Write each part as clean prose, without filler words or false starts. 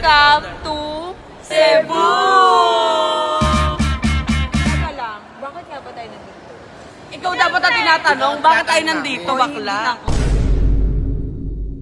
Welcome to Cebu! Teka lang, bakit nga ba tayo nandito? Ikaw dapat ang tinatanong, bakit tayo nandito, bakla?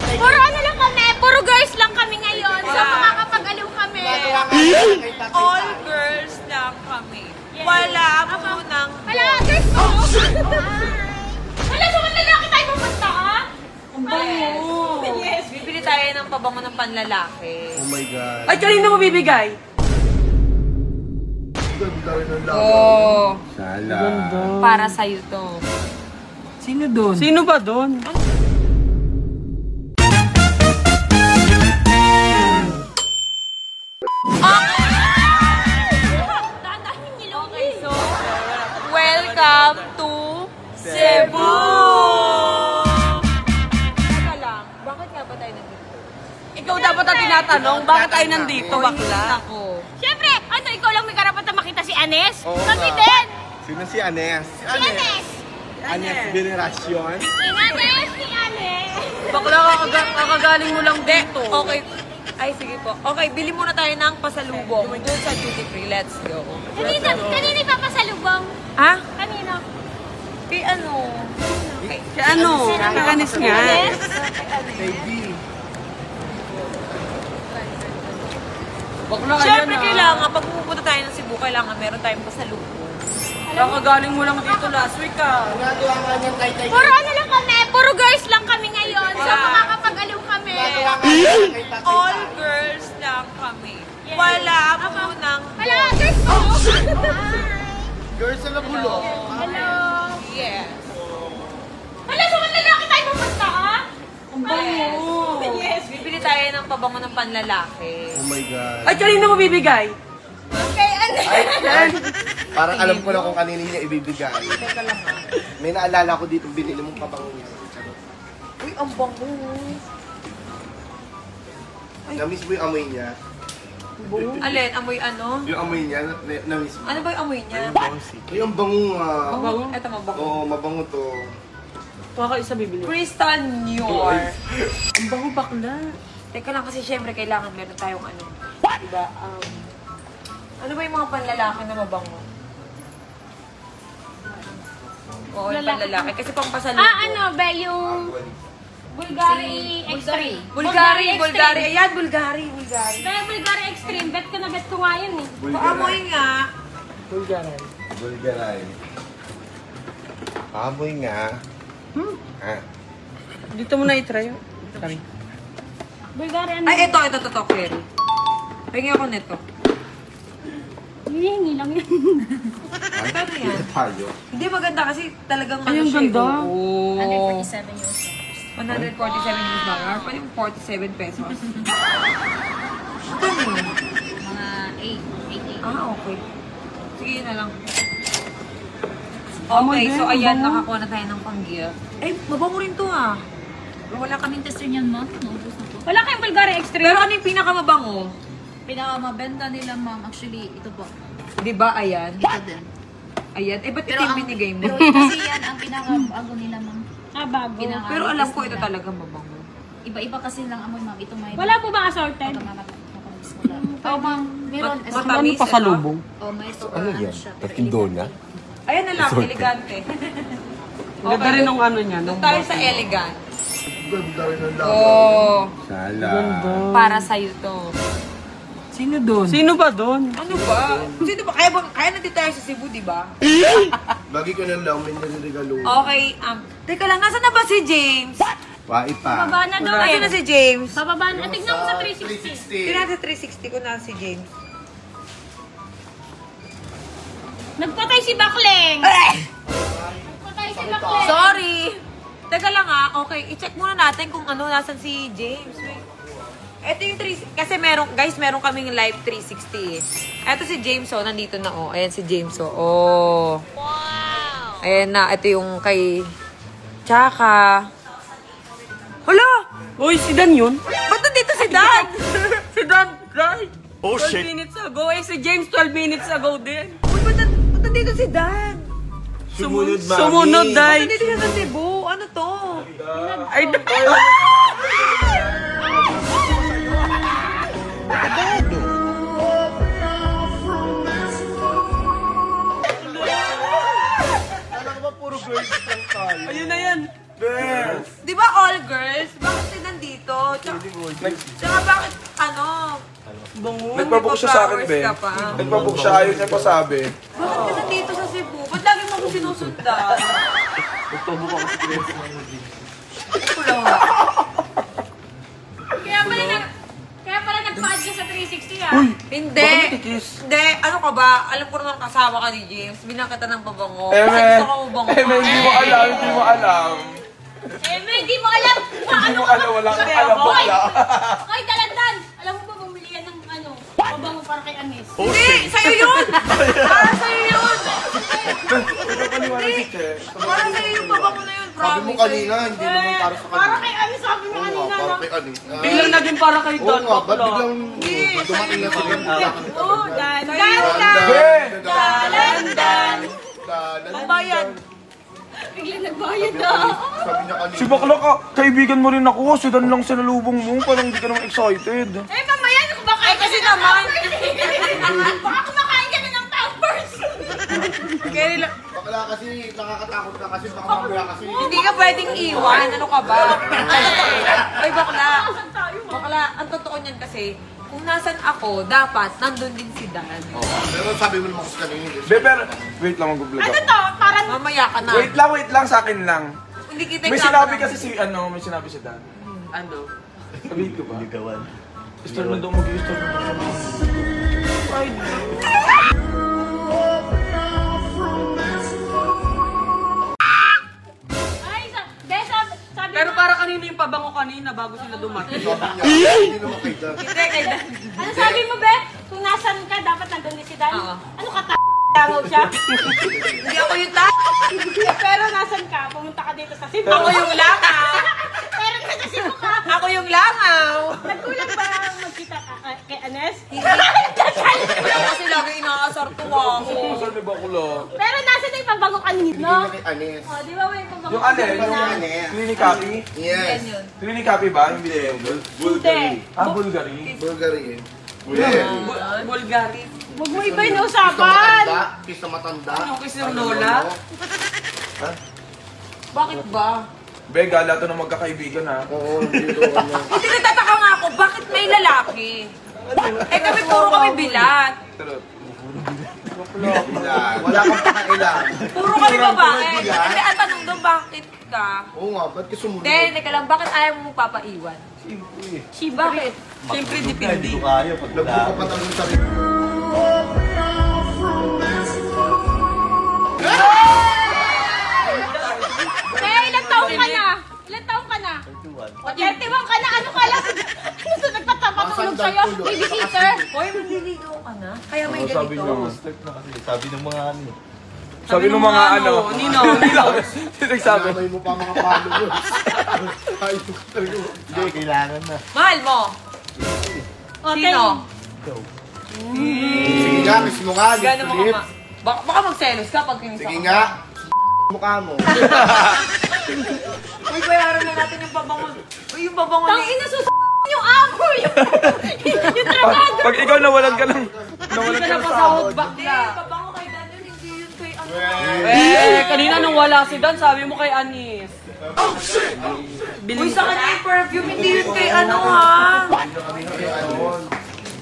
Puro ano lang kami, puro girls lang kami ngayon. So makakapag-aliw kami. All girls lang kami. Wala munang... Hala, girls ko! Hala, sa mga lalaki tayo pupunta ka? Ang bango! Yes, bibili tayo ng pabango ng panlalaki. Oh my God. Ay, kanina mo bibigay? Ganda rin ang laban. Oo. Sala. Para sa'yo to. Sino doon? Sino ba doon? Okay, so, welcome to Cebu! Teka lang, bakit nga ba tayo nandito? Ikaw dapat ang tinatanong, bakit tayo nandito, bakla? Ako. Siyempre, ano, ikaw lang may karapatan makita si Anes? Oo Kami nga. din! Sino si Anes? Si Anes! Anes Veneracion? Si Anes! Si Anes! Bakla, kakagaling mo lang dito. Okay. Ay, sige po. Okay, bili muna tayo ng pasalubong doon sa duty free. Let's go. Kanina ipapasalubong? Ha? Kanina? Kay ano? Kaya ano? Kakanis nga. Kay B. Siyempre, kailangan, pag pupunta tayo ng Cebu, kailangan meron tayong pasalubong. Kakagaling mo lang dito last week, ah. Nagawa nga niyang tay-tay. Puro ano lang kami, puro girls lang kami ngayon. So makakapag-aliw kami. All girls lang kami. Wala munang... Hala, girls ko! Girls sa Labulo. Hello! Yes. Hala, sa mga lalaki tayo pupunta ka? Ang bango! Yes, bibili tayo ng pabango ng panlalaki. Oh my God. Ay, kanina mo bibigay? Okay, ano? Parang alam ko na kung kanino niya ibibigay. May naalala ko dito, binili mong pabango niya. Uy, ang bango! Na-miss mo yung amoy niya? Alin, amoy ano? Yung amoy niya, na-miss mo. Ano ba yung amoy niya? Ay, ang bango nga. Mabango? Ito, mabango. Oo, mabango to. Tuwa ka isa bibili. Crystal Nior. Ang bango bakla. Teka lang kasi syempre kailangan meron tayong ano. Diba? Ano ba yung mga panlalaki na mabango? Oo, yung panlalaki. Kasi pang pasalubong. ano ba yung Bulgari Extreme? Bulgari. Ayan, Bulgari. Kaya Bulgari Extreme, bet ko na bet ko nga yun eh. Paamoy nga. Bulgaray. Amoy nga. Ha? Dito mo na i-try. Kami. Bulgari ano? Ay, ito, Kerry. Pahingin ako nito. Hihingi lang yun. Ano yan? Dito tayo. Hindi maganda kasi talagang Ay, ang ganda. Oo. 147 euros. 147 US dollar. Pwede mo 47 pesos. Ano yun? Mga 8. Ah, okay. Sige, yun na lang. Amoy Okay, din, so ayan, mabango. nakakuha na tayo ng pang-gift. Ay, mabango rin to ah. Wala kaming tester niyan, ma'am. Naubos na po. Wala kayong Bulgari Extreme? Pero ano yung pinakamabango? Pinakamabenta nila, ma'am. Actually, ito po. Di ba, ayan? Ito din. Ayan. Eh, ba't ito Pero yung ang, binigay mo? pero kasi yan ang pinakabago nila, ma'am. Bago. Pero alam ko ito talaga mabango. Iba-iba kasi lang amoy, ma'am. Ito may... Wala po bang assorted? Ito, matamis wala. Oh, ma'am. Meron. Matamis. Ano pa sa lubong? Oh, may Ano yan? siya. Takindona? Ayan na lang, elegante. Ganda rin ng ano niya. Doon tayo sa elegant. Ganda rin ang laban. Oh, Sala. para sa'yo to. Sino doon? Sino ba doon? Ano ba? Sino ba? Kaya nandito tayo sa Cebu, di ba? Lagi ko na lang, may nariregalo. Okay, teka lang, nasa na ba si James? Wai pa. Bababa na daw Nasa eh. na si James? Bababa na. Tignan mo sa 360. Tingnan sa 360 ko na si James. Nagpatay si Bakleng. Nagpatay si Bakleng. Sorry! Teka lang okay, i-check muna natin kung ano, nasan si James. Ito yung kasi meron kaming live 360 eh. Ito si James, nandito na Ayan si James, Wow! Ayan na, ito yung kay Chaka. Hala! Uy, si Dan yun? Ba't nandito si Dan? Si Dan, right? Oh, 12 minutes ago. Eh, si James 12 minutes ago din. Uy, ba't nandito si Dan? Sumunod, mami. Sumunod, Ba't Day. nandito siya sa Cebu? Ano to? Ay, bakit, ano? Bango. Nagpabook siya sa akin, Flowers Ben. ka pa. Nagpabook siya, ayaw niya pa sabi. Bakit ka nandito sa Cebu? Ba't lagi mo ako sinusundan? Nagpabook ako sa Grace ng Wala nga. Kaya pala nagpa-add ka sa 360 ah. Uy! Hindi. Baka natikis. Hindi. Ano ka ba? Alam ko naman kasama ka ni James. Binakita ng pabango. Eme! Gusto ko mabango ka. Hindi mo alam, hindi mo alam. Hindi mo alam. Hindi mo alam, wala kang alam bakla. Hoy, dalandan! Alam mo ba bumili yan ng ano? Pabango para kay Anis. Hindi! Sa'yo yun! Para sa'yo yun! Ito paniwala si Che. Para sa'yo yung pabango na yun, Sabi mo promise. kanina, hindi naman para sa Para kanina. kay Anis, sabi mo Oo nga, kanina. para no? kay Anis. Biglang naging para kay Oo Don. nga, ba't bakla. biglang dumating na si Ben? Oo, dalandan! Dalandan! Ang bayan. Biglang nagbayad na. Sabi niya kanina. Si Bakla ka, kaibigan mo rin ako. Si Dan lang sa nalubong mo. Parang hindi ka naman excited. Eh, mamaya, kumakain Kasi naman. Baka kumakain ka na ng Pampers. Kaya nila, Bakla kasi, nakakatakot ka kasi, baka mamaya kasi. hindi ka pwedeng iwan. Ano ka ba? Ay, bakla. Bakla, ang totoo niyan kasi, kung nasan ako, dapat nandun din si Dan. Pero sabi mo naman kasi kanina. Be, pero, wait lang, mag-vlog Ano ako. to? Parang Mamaya ka na. Wait lang, sa akin lang. Hindi kita May sinabi kasi si, may sinabi si Dan. Ano? Sabihin ko ba? Ligawan. Star na daw mag-i-star na daw. Ay, sabi Pero mo, para kanina yung pabango kanina bago sila dumating. Sabi niya, hindi naman kay Dan. Hindi, kay Dan. ano sabi mo, Be? Kung nasan ka, dapat nandun din si Dan. Oo. Ano ka, Tawag siya. Hindi ako yung ta. Pero nasan ka? Pumunta ka dito sa Cebu. Ako yung langaw. Pero nasa Cebu ka. Ako yung langaw. Nagkulang ba magkita ka kay Anes? Kasi lagi inaasar to ako. Saan ni Bakla? Pero nasan na yung pabango kanina? Hindi na kay Anis. O, di ba may pabango? Yung alin? Yung Anis. clinic copy? Yes. Clinic copy ba? Yung binili mo? Hindi. Bulgari. Bulgari. Bulgari. Huwag mo iba yung Kiss na usapan. matanda. Kiss na matanda. Yung kiss ng lola? Bakit ba? Be, gala to ng magkakaibigan ha. Oo, hindi ko ano. Hindi nagtataka nga ako, bakit may lalaki? Eh kami puro kami bilat. Wala kang pakailan. Puro kami babae. Kasi ang tanong doon, bakit ka? Oo nga, ba't ka sumunod? Hindi, teka lang, bakit ayaw mo magpapaiwan? Bakit? Siyempre, depende. Nagbuka pa tayo sa sarili. Kaya ilang taong ka na? Ilang taong ka na? 31 ka na? Ano ka lang? Ano sa nagpapatulog sa'yo? Babysitter? Hoy, manliligaw ka na? Kaya may ganito. Sabi ng mga ano. Nino. Sino nagsabi? Kamay mo pa mga followers. Ayos talaga. Mahal mo? O, Sino? Sige nga, kiss mo nga. Gano'n mo Philip. ka baka magselos ka pag kinisa Sige ka. nga. Mukha mo. Uy, bayaran na natin yung pabango. Uy, yung pabango Tang ina, yung amo yung trabaho. Pag ikaw nawalan ka ng sahod. Hindi, pabango kay Daniel, hindi yun kay ano. Kanina nung wala si Dan, sabi mo kay Anis. Uy, sa kanya yung perfume, hindi yun kay ano ha.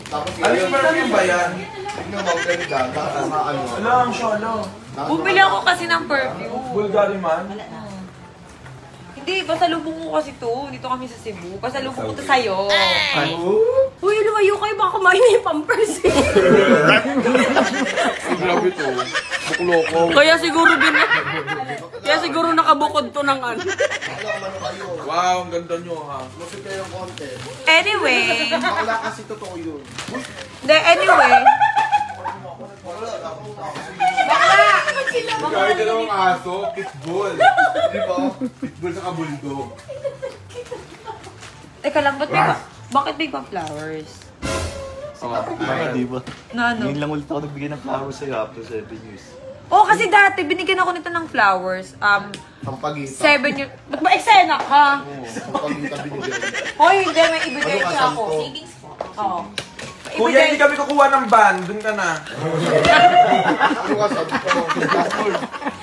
Tapos Ano yung perfume ba yan? tignan mo, ganda. Tapos ano. Alam, shala. Bumili ako kasi ng perfume. Bulgari man. Hindi, pasalubong ko kasi to. Dito kami sa Cebu. Pasalubong ko to sa'yo. Uy, lumayo kayo, baka kumain na yung Pampers. Grabe to. Bukloko. Kaya siguro nakabukod to ng ano. Wow, ang ganda nyo ha. Lusot kayo ng konti. Anyway. Bakla kasi totoo yun. Hindi, anyway. Kahit dalawang aso, pitbull. Di ba? Pitbull sa kabuldog. Teka lang, bakit may pa-flowers? Di ba? Na ano? Ngayon lang ulit ako nagbigay ng flowers sa'yo after 7 years. Oh, kasi dati, binigyan ako nito ng flowers. Sampagita. 7 years. Ba't ba eksena ka? Sampagita binigyan. Hoy, hindi, may ibigay Ano ka, siya ako. sampo? Oo. Kuya, hindi kami kukuha ng ban. Doon ka na. Ano ka, sabi ko.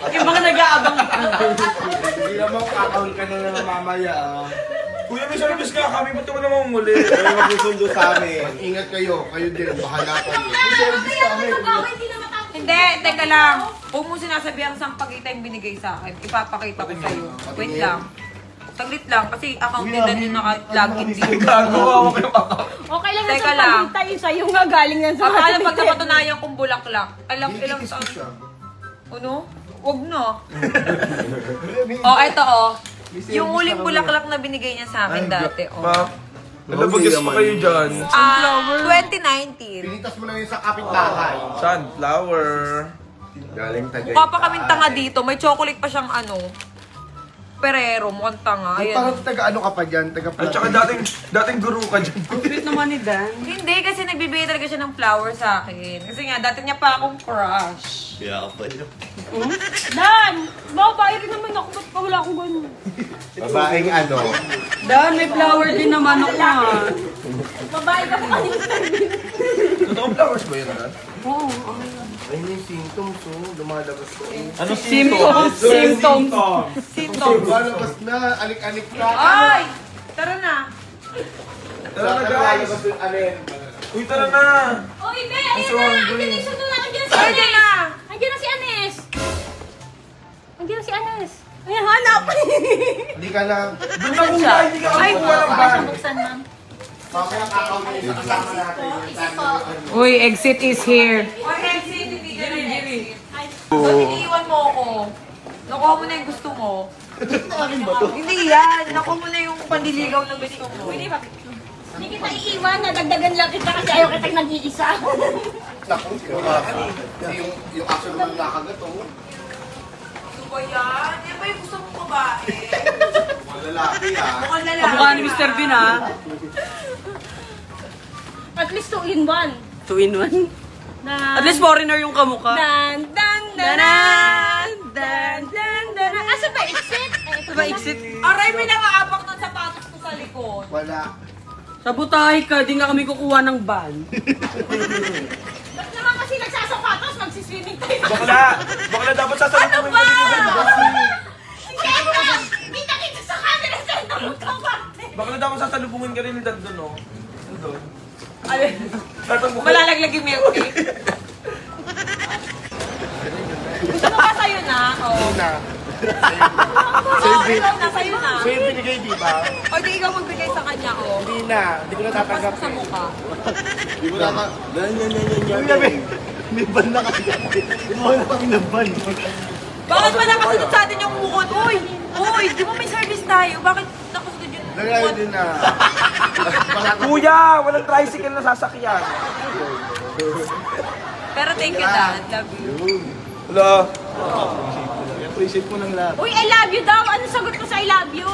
Yung mga nag-aabang. Hindi naman kakahol ka na lang mamaya. Kuya, may service ka kami. Ba't naman naman muli? Kayo magsusundo sa amin. Ingat kayo. Kayo din. Bahala kayo. May service kami. Hindi, teka lang. Huwag mo sinasabihan sang pagkita yung binigay sa akin. Ipapakita ko sa'yo. Wait lang. Saglit lang, kasi accounted na din naka-login dito. Gagawa ko yung account. Okay lang na Teka sa lang. pagkita sa'yo nga galing yan sa Akala pag napatunayan kong bulaklak. Ilang Kinikis ko taon. siya. Ano? Huwag na. Eto Yung huling bulaklak na binigay niya sa akin dati. Pa, nalabagas pa kayo dyan. 2019. Pinitas mo na yun sa kapitbahay. Sunflower. Galing Tagaytay. Mukha pa kaming tanga dito. May chocolate pa siyang Perero, mukhang tanga. Ay, Ayan. parang taga-ano ka pa dyan? At saka dating guru ka dyan. Sweet naman ni Dan. Hindi, kasi nagbibigay talaga siya ng flower sa akin. Kasi nga, dati niya pa akong crush. Dan! Babae rin naman ako. Ba't pa wala akong ganun? Babaeng ano? Dan, may flower din naman ako ha. Babae ka pa kanina. Totoong flowers ba yun, Dan? Ayun yung symptoms, oh. Lumalabas ko. Ano Symptoms. Symptoms. Symptoms. Lumalabas na. Alik-alik ka. Ay! Tara na. Tara na, guys. Lumalabas yung alin. Uy, tara na. Oh, Ibe! Ayan na! Andiyan na yung sundo na! Andiyan si Ayun na. Andiyan na si Anes! Andiyan na si Anes! Ayan, hanap! Hindi ka lang. Doon na kuya, hindi ka kukuha ng ban. Buksan, ma'am. Mamaya kakawin sa kasama natin. Uy, exit is here. Uy, exit. Hindi ka rin exit. Ba't iniiwan mo ako? Nakuha mo na yung gusto mo. Hindi yan. Nakuha mo na yung pandiligaw na gusto mo. Hindi kita iiwan, nadagdagan lang kita kasi ayaw kitang nag-iisa. Naku, kasi yung action mo nakagat, oh. Ano ba yan? Yan ba yung gusto mong babae? Mukhang lalaki, ah. Mukhang lalaki. Kamukha ni Mr. Bean ha. At least 2 in 1. 2 in 1. Na... At least foreigner yung kamukha. Dan, dan, dan, dan, dan, dan, dan. Asa ba exit? Ito ba exit? Aray, may nakaapak ng sapatos ko sa likod. Wala. Sabotahe ka, di nga kami kukuha ng ban. Ba't naman kasi nagsasapatos, magsiswimming tayo? Bakla dapat sasalutin mo yung Kita kita sa camera sa magkabate. Bakla dapat sasalubungin ka rin ni Dan doon, no? Doon. Alin? Tatanggapin. Malalaglag yung milk cake. Gusto mo ba sa'yo na? Oo. Na. Ikaw na, sa'yo na. So yung binigay, di ba? O di ikaw magbigay sa kanya, oh. Hindi na. Hindi ko na tatanggap. Pasok sa mukha. Hindi ko na. May ban na kasi. Gumawa na kami ng ban. Bakit ba nakasunod sa atin yung mukon? Uy, di mo may service tayo. Bakit nakasunod yung Lagay mukon? din na. Kuya, walang tricycle na sasakyan. Pero thank you, Dad. Love you. Wala. Appreciate mo ng lahat. Uy, I love you daw. Ano sagot ko sa I love you?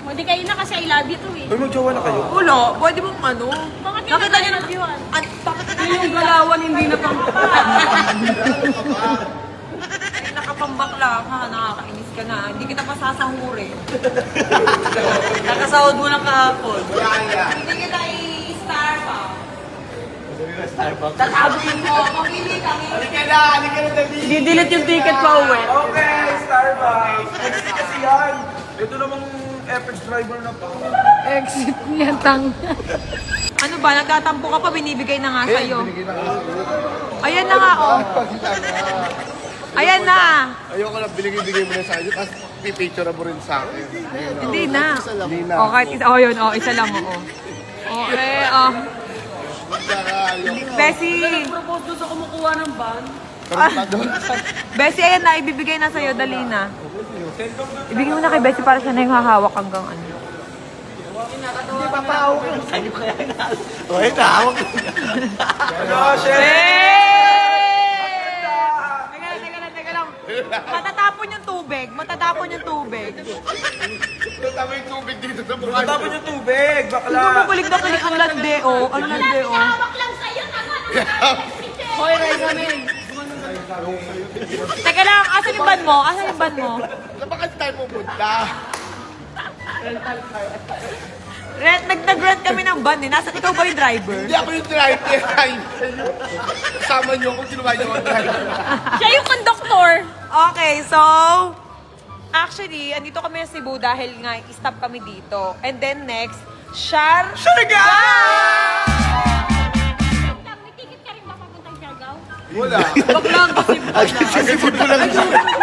Hindi kayo na kasi I love you to eh. Uy, magjowa na kayo. Ulo, pwede mong ano? Bakit Nakita niyo na. love you? Bakit Yung galawan hindi na pang... ay, nakapambakla ka? Nakakainis ka na. Hindi kita pa sasahurin. Nakasahod mo ng kahapon. Kaya. Hindi kita i-Starbucks. Tataboy mo. Mamili kami. Halika na. Halika na, David. Didelete yung ticket pa uwi. Okay, Starbucks. Exit kasi yan. Ito namang Apex driver na pa. Exit niya tang. Ano ba? Nagtatampo ka pa, binibigay na nga sa'yo. Binigay na kasi. Ayan na nga, oh. Ayan na. Ayoko na, binigay mo na sa akin. Tapos pipicture mo rin sa akin. Hindi na. Hindi na. Oh, kahit isa. Oh, yun. Oh, isa lang, oh. Okay, oh. Bessie. Propose doon sa kumukuha ng ban. Bessie, ayan na. Ibibigay na sa'yo. Dali na. Ibigay mo na kay Bessie para siya na yung hahawak hanggang ano. Hindi papahawak ka. Sa'yo kaya na. Uy, nahawak ko. Ano, chef? Teka lang. Matatapon yung tubig. Matatapon yung tubig. Tama yung tubig dito sa mukha. Matapon yung tubig, bakla. Hindi mo kulig na kulig ang lande, oh. Ang lande, oh. Hawak lang sa'yo. Tama na. Hoy, Rise Amin. Teka lang, asan yung ban mo? Asan yung ban mo? Bakit tayo pupunta? Nag-rent kami ng van eh. Nasa ikaw ba yung driver? Hindi ako yung driver. Kasama niyo kung kinuha niyo ang driver. Siya yung conductor. Okay, so... Actually, andito kami sa Cebu dahil nga stop kami dito. And then next, Siargao! May ticket ka rin ba papuntang Siargao? Wala. Wag lang kasi Agad-agad ko lang.